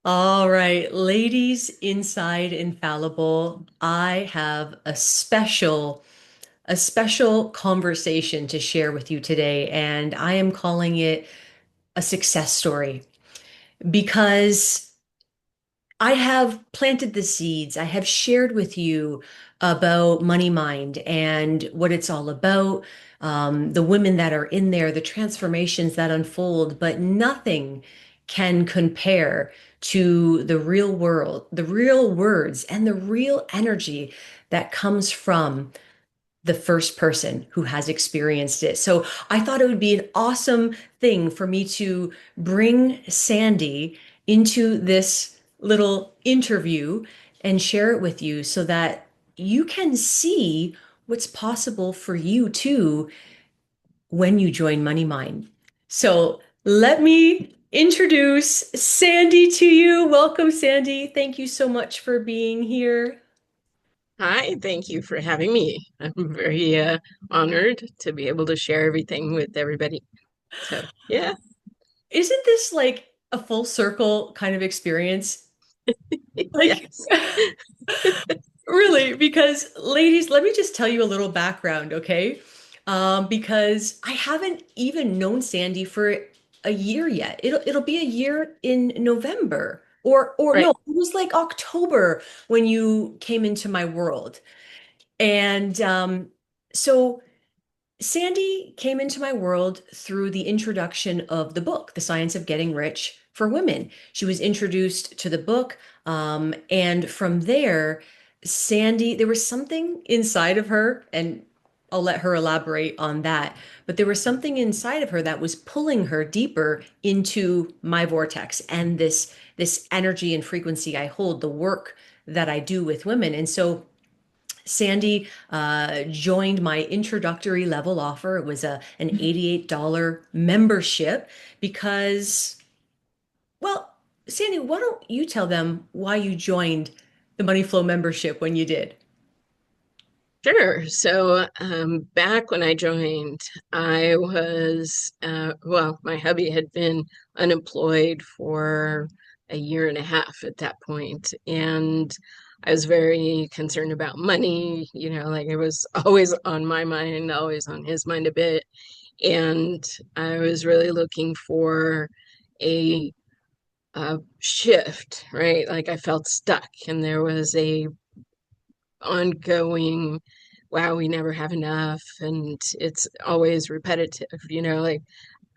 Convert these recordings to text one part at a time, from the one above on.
All right, ladies inside Infallible, I have a special conversation to share with you today, and I am calling it a success story because I have planted the seeds. I have shared with you about Money Mind and what it's all about, the women that are in there, the transformations that unfold, but nothing can compare to the real world, the real words, and the real energy that comes from the first person who has experienced it. So I thought it would be an awesome thing for me to bring Sandy into this little interview and share it with you so that you can see what's possible for you too when you join Money Mind. So let me introduce Sandy to you. Welcome, Sandy. Thank you so much for being here. Hi, thank you for having me. I'm very honored to be able to share everything with everybody. So, yeah, Isn't this like a full circle kind of experience? Like, yes, really, because ladies, let me just tell you a little background, okay? Because I haven't even known Sandy for a year yet. It'll be a year in November. Or no, right. it was like October when you came into my world. And so Sandy came into my world through the introduction of the book, The Science of Getting Rich for Women. She was introduced to the book, and from there, Sandy, there was something inside of her, and I'll let her elaborate on that. But there was something inside of her that was pulling her deeper into my vortex and this energy and frequency I hold, the work that I do with women. And so Sandy joined my introductory level offer. It was an $88 membership because, well, Sandy, why don't you tell them why you joined the Money Flow membership when you did? Sure. So, back when I joined, I was, well, my hubby had been unemployed for a year and a half at that point, and I was very concerned about money. Like it was always on my mind, always on his mind a bit. And I was really looking for a, shift, right? Like I felt stuck, and there was a ongoing, wow, we never have enough, and it's always repetitive. Like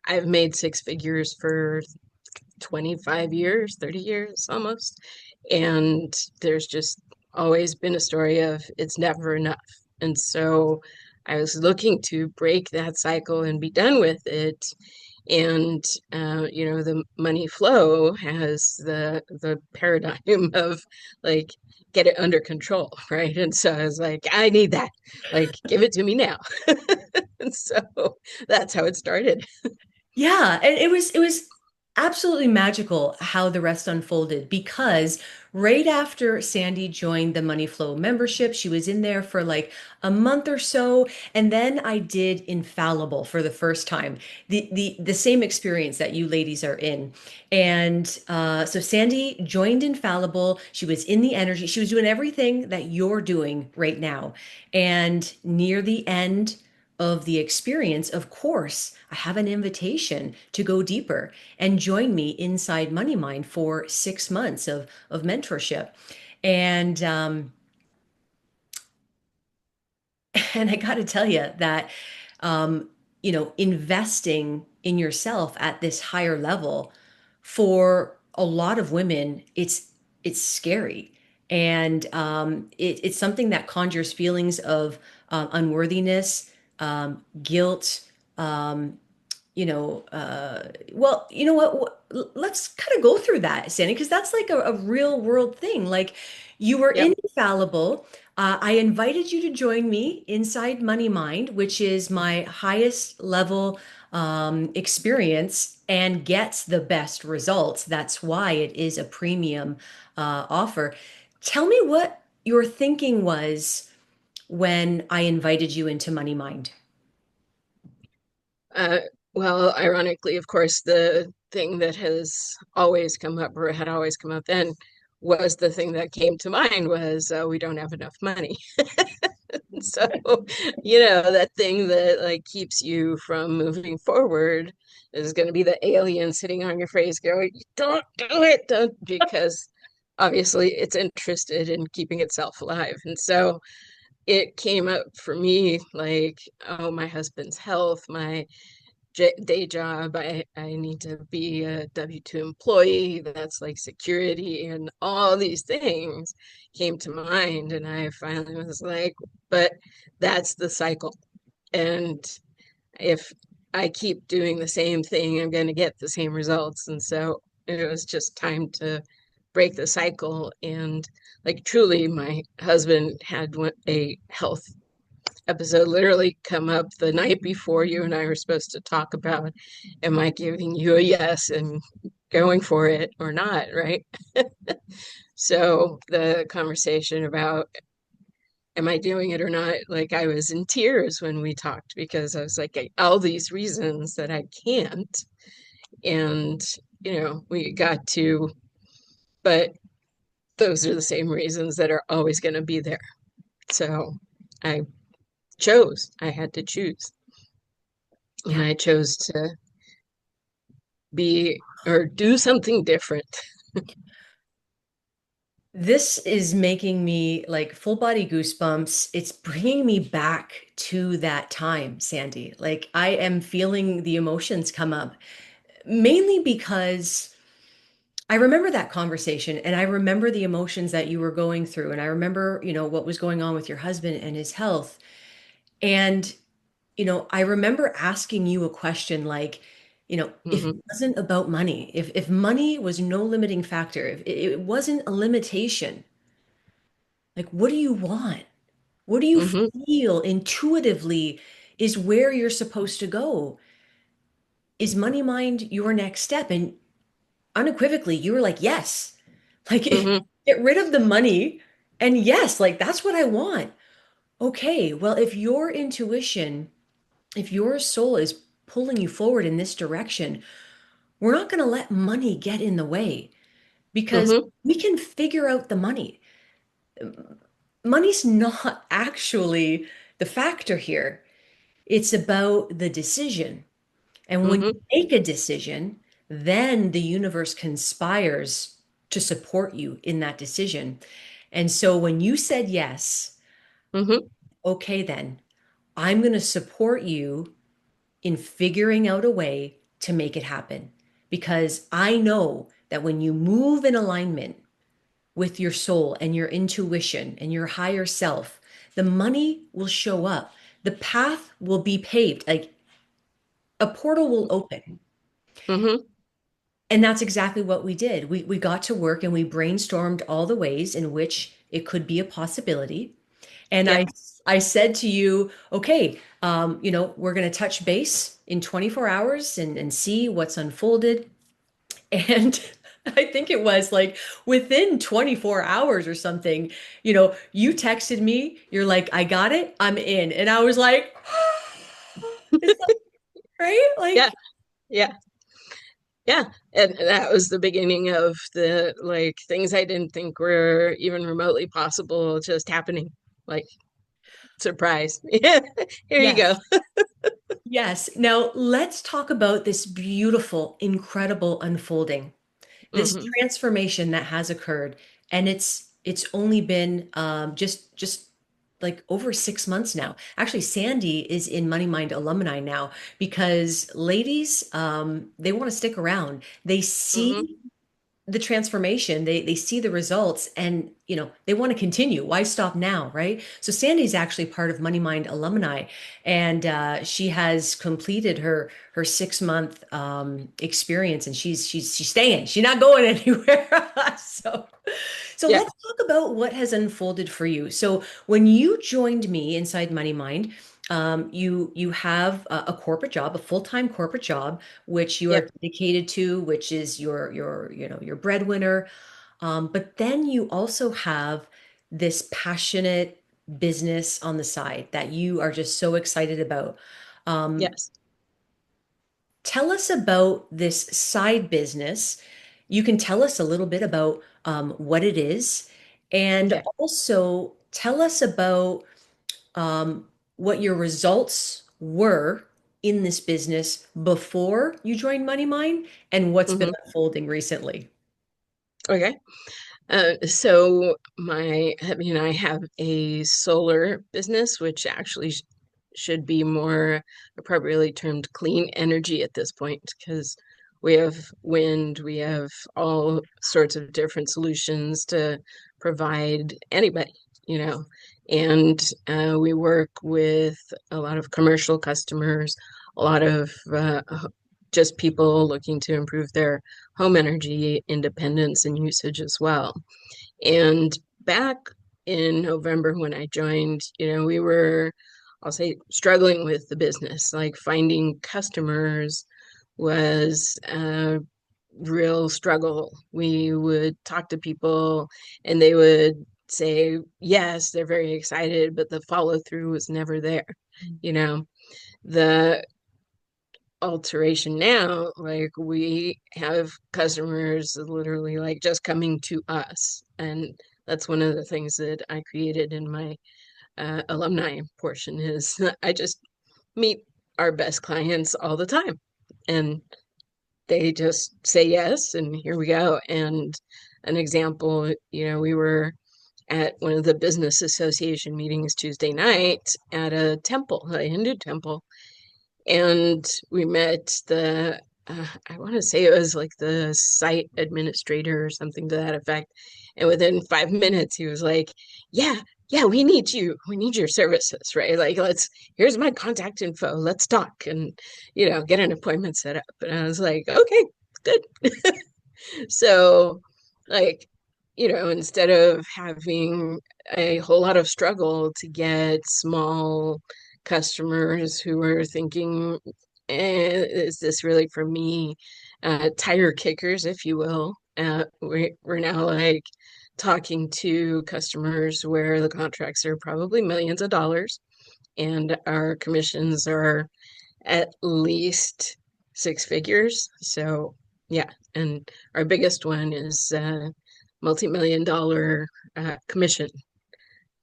I've made six figures for 25 years, 30 years almost, and there's just always been a story of it's never enough. And so I was looking to break that cycle and be done with it. And the money flow has the paradigm of like get it under control, right? And so I was like, I need that. Like, give it to me now. And so that's how it started. Yeah, and it was absolutely magical how the rest unfolded because right after Sandy joined the Money Flow membership, she was in there for like a month or so, and then I did Infallible for the first time. The same experience that you ladies are in. And so Sandy joined Infallible. She was in the energy. She was doing everything that you're doing right now. And near the end of the experience, of course, I have an invitation to go deeper and join me inside Money Mind for 6 months of mentorship. And and I got to tell you that um, investing in yourself at this higher level for a lot of women, it's scary. And it's something that conjures feelings of unworthiness, guilt, um, well, you know what? Let's kind of go through that, Sandy, because that's like a real world thing. Like you were Yep. in Infallible. I invited you to join me inside Money Mind, which is my highest level experience and gets the best results. That's why it is a premium offer. Tell me what your thinking was when I invited you into Money Mind. Uh, well, ironically, of course, the thing that has always come up or had always come up then was the thing that came to mind was we don't have enough money. So, that thing that like keeps you from moving forward is going to be the alien sitting on your face going, don't do it, don't, because obviously it's interested in keeping itself alive. And so it came up for me like, oh, my husband's health, my day job. I need to be a W-2 employee. That's like security, and all these things came to mind. And I finally was like, but that's the cycle. And if I keep doing the same thing, I'm going to get the same results. And so it was just time to break the cycle. And like truly, my husband had a health episode literally come up the night before you and I were supposed to talk about, am I giving you a yes and going for it or not, right? So the conversation about, am I doing it or not? Like I was in tears when we talked because I was like, all these reasons that I can't. And, we got to, but those are the same reasons that are always going to be there. So I I had to choose. And Yeah. I chose to be or do something different. This is making me like full body goosebumps. It's bringing me back to that time, Sandy. Like I am feeling the emotions come up, mainly because I remember that conversation and I remember the emotions that you were going through. And I remember, what was going on with your husband and his health. And, I remember asking you a question like, if it Hmm. wasn't about money, if money was no limiting factor, if it wasn't a limitation, like, what do you want? What do you Hmm. feel intuitively is where you're supposed to go? Is money mind your next step? And unequivocally, you were like, yes. Like, Hmm. get rid of the money. And yes, like, that's what I want. Okay, well, if your intuition, if your soul is pulling you forward in this direction, we're not going to let money get in the way because Hmm. we can figure out the money. Money's not actually the factor here. It's about the decision. And when you Hmm. make a decision, then the universe conspires to support you in that decision. And so when you said yes, Hmm. okay, then I'm going to support you in figuring out a way to make it happen. Because I know that when you move in alignment with your soul and your intuition and your higher self, the money will show up. The path will be paved. Like a portal will open. Hmm. And that's exactly what we did. We got to work and we brainstormed all the ways in which it could be a possibility. And I Yep. I said to you, okay, we're going to touch base in 24 hours and see what's unfolded. And I think it was like within 24 hours or something, you texted me, you're like, I got it, I'm in. And I was like, is that right? Yeah. Like, Yeah. Yeah. And that was the beginning of the like things I didn't think were even remotely possible just happening. Like surprise. Yeah. Here you go. yes. Yes. Now let's talk about this beautiful, incredible unfolding, this Hmm. transformation that has occurred. And it's only been just like over 6 months now. Actually, Sandy is in Money Mind alumni now because ladies, they want to stick around. They Hmm. see the transformation, they see the results, and they want to continue. Why stop now, right? So Sandy's actually part of Money Mind alumni, and she has completed her 6 month experience, and she's staying. She's not going anywhere. So Yeah. let's talk about what has unfolded for you. So when you joined me inside Money Mind, you have a corporate job, a full-time corporate job, which you are Yep. dedicated to, which is your breadwinner. But then you also have this passionate business on the side that you are just so excited about. Um, Yes. Tell us about this side business. You can tell us a little bit about what it is, and Okay. also tell us about um, what your results were in this business before you joined MoneyMine and what's been Hmm. unfolding recently. Okay. So my hubby and I have a solar business, which actually should be more appropriately termed clean energy at this point, because we have wind, we have all sorts of different solutions to provide anybody, you know. And we work with a lot of commercial customers, a lot of just people looking to improve their home energy independence and usage as well. And back in November when I joined, we were, I'll say, struggling with the business. Like finding customers was a real struggle. We would talk to people and they would say, yes, they're very excited, but the follow through was never there. You know, the alteration now, like we have customers literally like just coming to us. And that's one of the things that I created in my alumni portion is I just meet our best clients all the time. And they just say yes, and here we go. And an example, we were at one of the business association meetings Tuesday night at a temple, a Hindu temple, and we met the I want to say it was like the site administrator or something to that effect. And within 5 minutes, he was like, "Yeah, yeah, we need you. We need your services, right? Like, here's my contact info. Let's talk and, get an appointment set up." And I was like, "Okay, good." So, like, instead of having a whole lot of struggle to get small customers who are thinking, is this really for me? Tire kickers, if you will. We're now like talking to customers where the contracts are probably millions of dollars and our commissions are at least six figures. So, yeah. And our biggest one is multi-million dollar commission,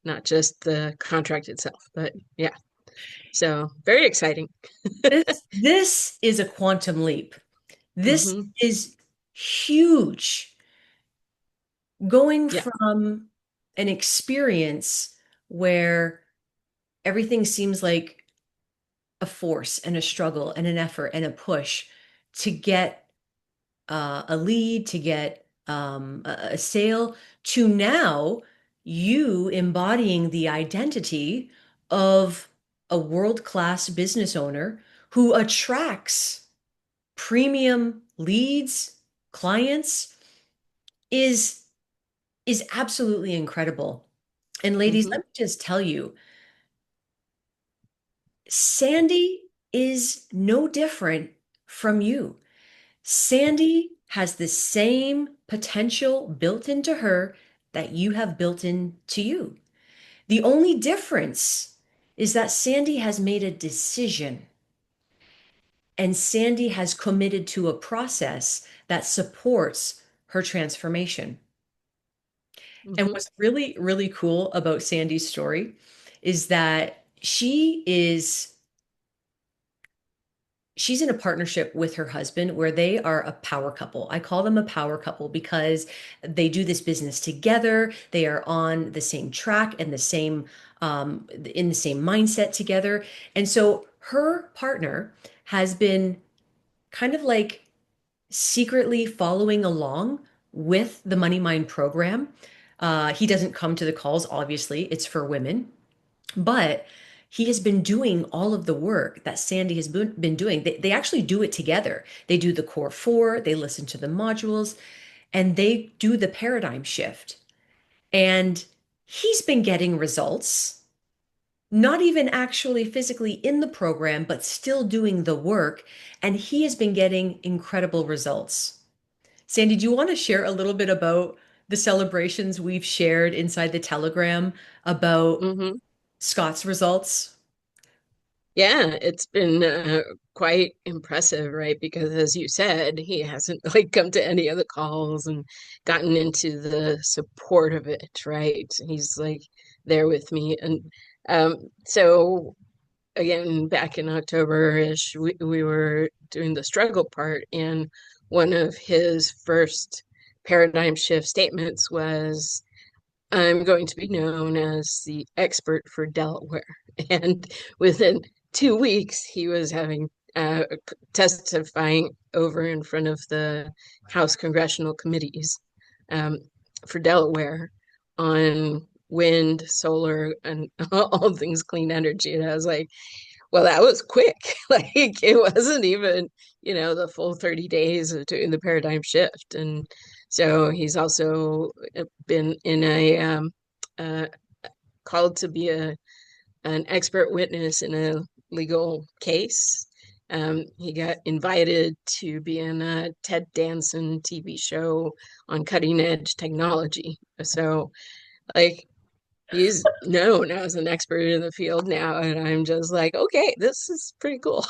not just the contract itself. But yeah, so very exciting. This is a quantum leap. This Hmm. is huge. Going Yeah. from an experience where everything seems like a force and a struggle and an effort and a push to get a lead, to get a sale, to now you embodying the identity of a world-class business owner who attracts premium leads, clients, is is absolutely incredible. And ladies, Hmm. let me just tell you, Sandy is no different from you. Sandy has the same potential built into her that you have built into you. The only difference is that Sandy has made a decision and Sandy has committed to a process that supports her transformation. And Hmm. what's really, really cool about Sandy's story is that she's in a partnership with her husband where they are a power couple. I call them a power couple because they do this business together. They are on the same track and the same in the same mindset together. And so her partner has been kind of like secretly following along with the Money Mind program. He doesn't come to the calls, obviously, it's for women. But he has been doing all of the work that Sandy has been doing. They actually do it together. They do the core four, they listen to the modules, and they do the paradigm shift. And he's been getting results, not even actually physically in the program, but still doing the work. And he has been getting incredible results. Sandy, do you want to share a little bit about the celebrations we've shared inside the Telegram about Hmm. Scott's results? Yeah, it's been quite impressive, right? Because as you said, he hasn't like come to any of the calls and gotten into the support of it, right? He's like there with me. And um, so again, back in October-ish, we were doing the struggle part, and one of his first paradigm shift statements was, I'm going to be known as the expert for Delaware. And within 2 weeks, he was having testifying over in front of the House congressional committees um, for Delaware on wind, solar, and all things clean energy. And I was like, well, that was quick. Like it wasn't even, the full 30 days of doing the paradigm shift. And so he's also been in a uh, called to be an expert witness in a legal case. He got invited to be in a Ted Danson TV show on cutting edge technology. So, like, he's known as an expert in the field now, and I'm just like, okay, this is pretty cool.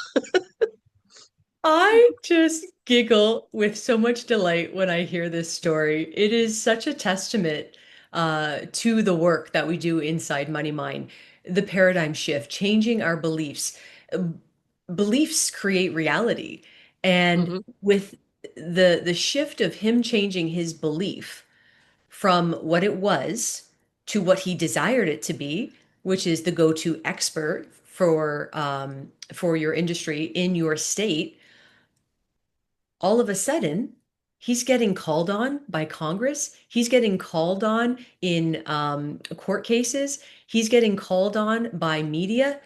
I just giggle with so much delight when I hear this story. It is such a testament to the work that we do inside Money Mind, the paradigm shift, changing our beliefs. Uh, Beliefs create reality. And Hmm. with the shift of him changing his belief from what it was to what he desired it to be, which is the go-to expert for your industry in your state, all of a sudden, he's getting called on by Congress. He's getting called on in court cases. He's getting called on by media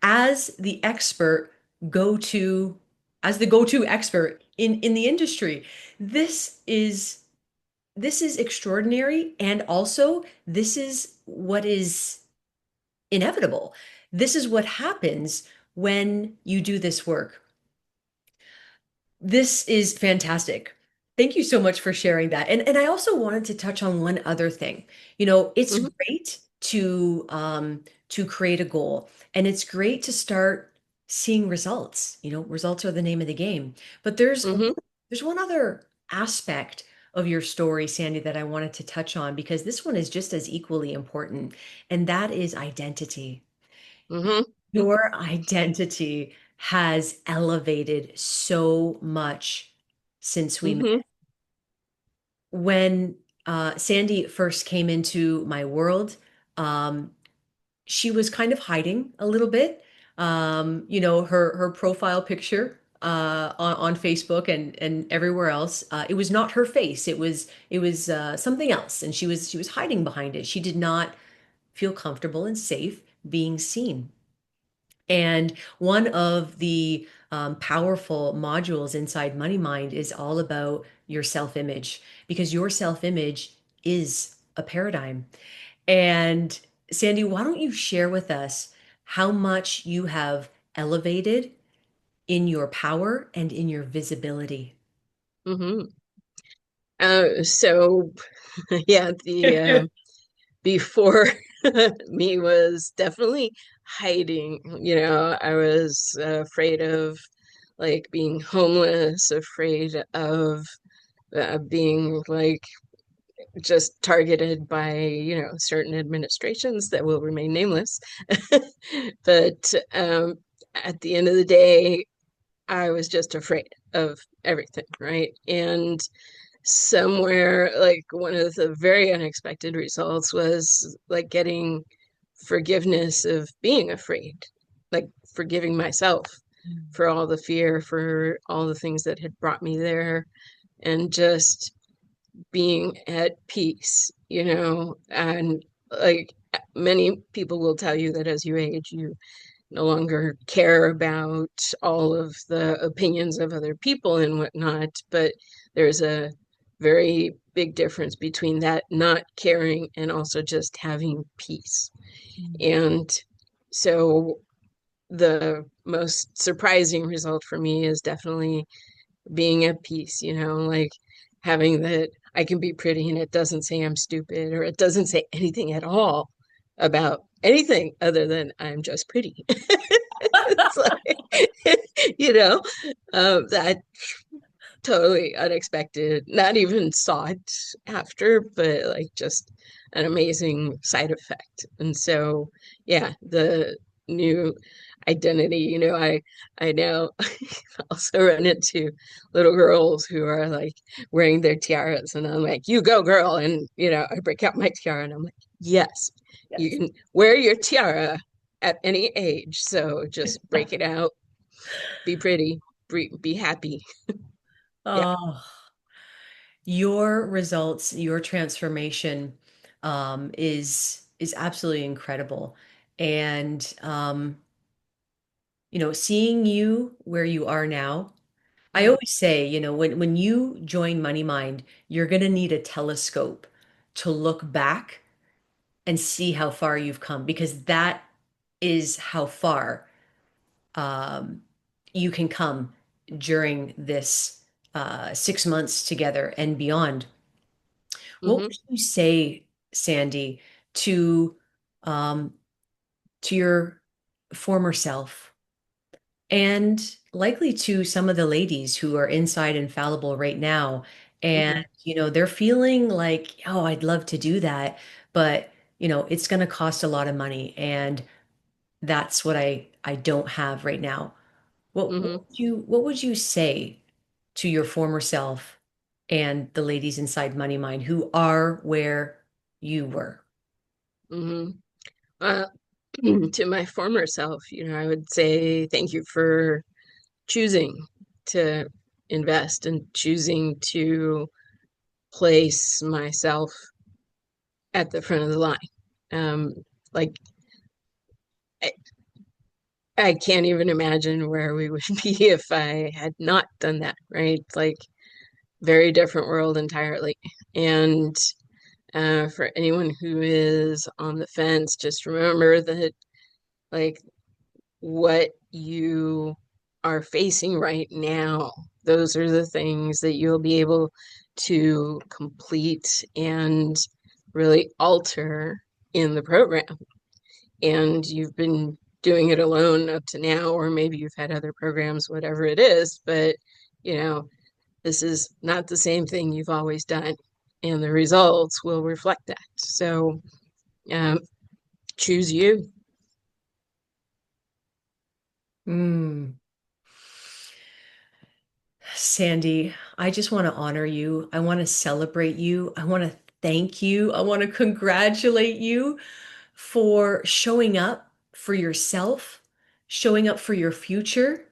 as the expert go to as the go-to expert in the industry. This is this is extraordinary, and also this is what is inevitable. This is what happens when you do this work. This is fantastic. Thank you so much for sharing that. And I also wanted to touch on one other thing. It's Hmm. great to create a goal, and it's great to start seeing results. Results are the name of the game. But Hmm. there's one other aspect of your story, Sandy, that I wanted to touch on because this one is just as equally important, and that is identity. Hmm. Your identity has elevated so much since we met. Hmm. When Sandy first came into my world, um, she was kind of hiding a little bit. Her profile picture on Facebook and everywhere else, it was not her face. It was something else, and she was hiding behind it. She did not feel comfortable and safe being seen. And one of the powerful modules inside Money Mind is all about your self-image because your self-image is a paradigm. And Sandy, why don't you share with us how much you have elevated in your power and in your visibility? Hmm. So yeah, the before me was definitely hiding. I was afraid of like being homeless, afraid of being like just targeted by, certain administrations that will remain nameless. But at the end of the day, I was just afraid of everything, right? And somewhere, like one of the very unexpected results was like getting forgiveness of being afraid, like forgiving myself for all the fear, for all the things that had brought me there, and just being at peace, and like many people will tell you that as you age, you no longer care about all of the opinions of other people and whatnot, but there's a very big difference between that not caring and also just having peace. And so the most surprising result for me is definitely being at peace, like having that I can be pretty and it doesn't say I'm stupid or it doesn't say anything at all about anything other than I'm just pretty. It's like, you know, that totally unexpected, not even sought after, but like just an amazing side effect. And so, yeah, the new identity, I now also run into little girls who are like wearing their tiaras, and I'm like, you go, girl. And, I break out my tiara and I'm like, yes, you Yes. can wear your tiara at any age. So just break it out, be pretty, be happy. Yeah. Oh, your results, your transformation is absolutely incredible. And seeing you where you are now, I Mhm. always say, when you join Money Mind, you're gonna need a telescope to look back and see how far you've come, because that is how far um, you can come during this 6 months together and beyond. What Mhm. would you say, Sandy, to um, to your former self, and likely to some of the ladies who are inside Infallible right now, and Mhm. they're feeling like, oh, I'd love to do that, but it's going to cost a lot of money, and that's what I don't have right now. Mhm. What would you say to your former self and the ladies inside Money Mind who are where you were? Mhm. Uh, to my former self, I would say thank you for choosing to invest and choosing to place myself at the front of the line. Um, like I, I can't even imagine where we would be if I had not done that, right? Like very different world entirely. And for anyone who is on the fence, just remember that like what you are facing right now, those are the things that you'll be able to complete and really alter in the program. And you've been doing it alone up to now, or maybe you've had other programs, whatever it is, but you know, this is not the same thing you've always done, and the results will reflect that. So, um, choose you. Mm. Sandy, I just want to honor you. I want to celebrate you. I want to thank you. I want to congratulate you for showing up for yourself, showing up for your future,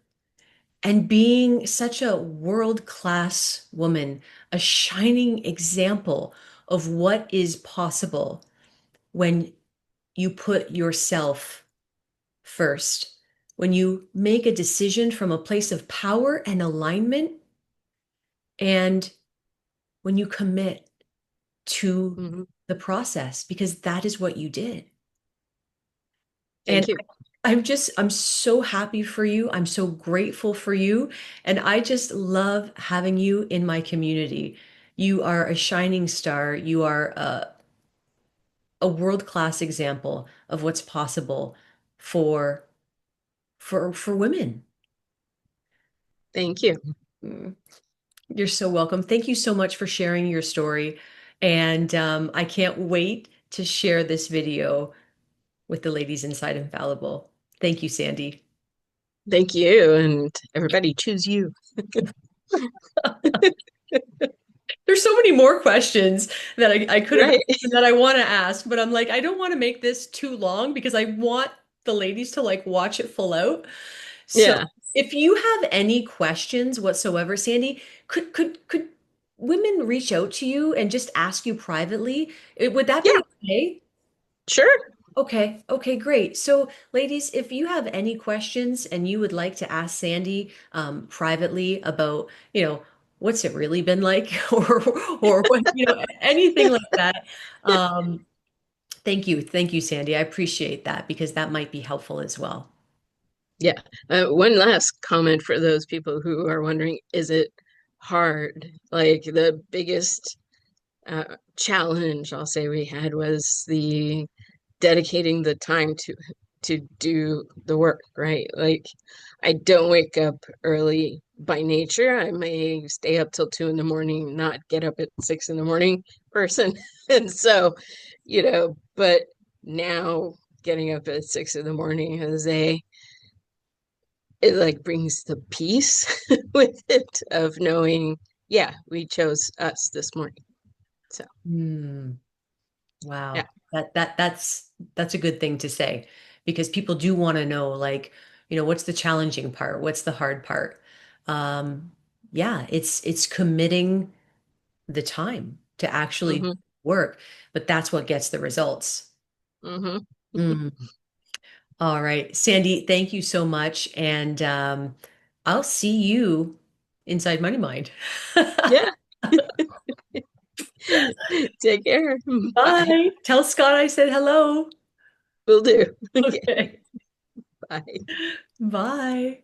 and being such a world-class woman, a shining example of what is possible when you put yourself first, when you make a decision from a place of power and alignment, and when you commit to Mhm. the process, because that is what you did. And Thank you. I'm so happy for you. I'm so grateful for you. And I just love having you in my community. You are a shining star. You are a world-class example of what's possible for for women. Thank you. Mm. You're so welcome. Thank you so much for sharing your story. And I can't wait to share this video with the ladies inside Infallible. Thank you, Sandy. Thank you. And everybody choose you. There's so many more questions that I could have Right. asked and that I want to ask, but I'm like, I don't want to make this too long because I want the ladies to like watch it full out. So Yeah. if you have any questions whatsoever, Sandy, could women reach out to you and just ask you privately? Would that Yeah. be okay? Sure. Okay, okay, great. So, ladies, if you have any questions and you would like to ask Sandy privately about, what's it really been like, or what, anything like that, um, thank you, Sandy. I appreciate that because that might be helpful as well. Yeah. One last comment for those people who are wondering, is it hard? Like the biggest challenge I'll say we had was the dedicating the time to it. to do the work, right? Like I don't wake up early by nature. I may stay up till 2 in the morning, not get up at 6 in the morning person. And so, but now getting up at 6 in the morning is it like brings the peace with it of knowing, yeah, we chose us this morning. So Hmm. yeah. Wow. That's a good thing to say because people do want to know like, what's the challenging part? What's the hard part? Um, yeah, it's committing the time to actually Mm-hmm. work, but that's what gets the results. Mm-hmm. Mm. All right, Sandy, thank you so much. And I'll see you inside Money Mind. Yeah. Take care. Bye. Bye. Tell Scott I said hello. Will do. Okay. Okay. Bye. Bye.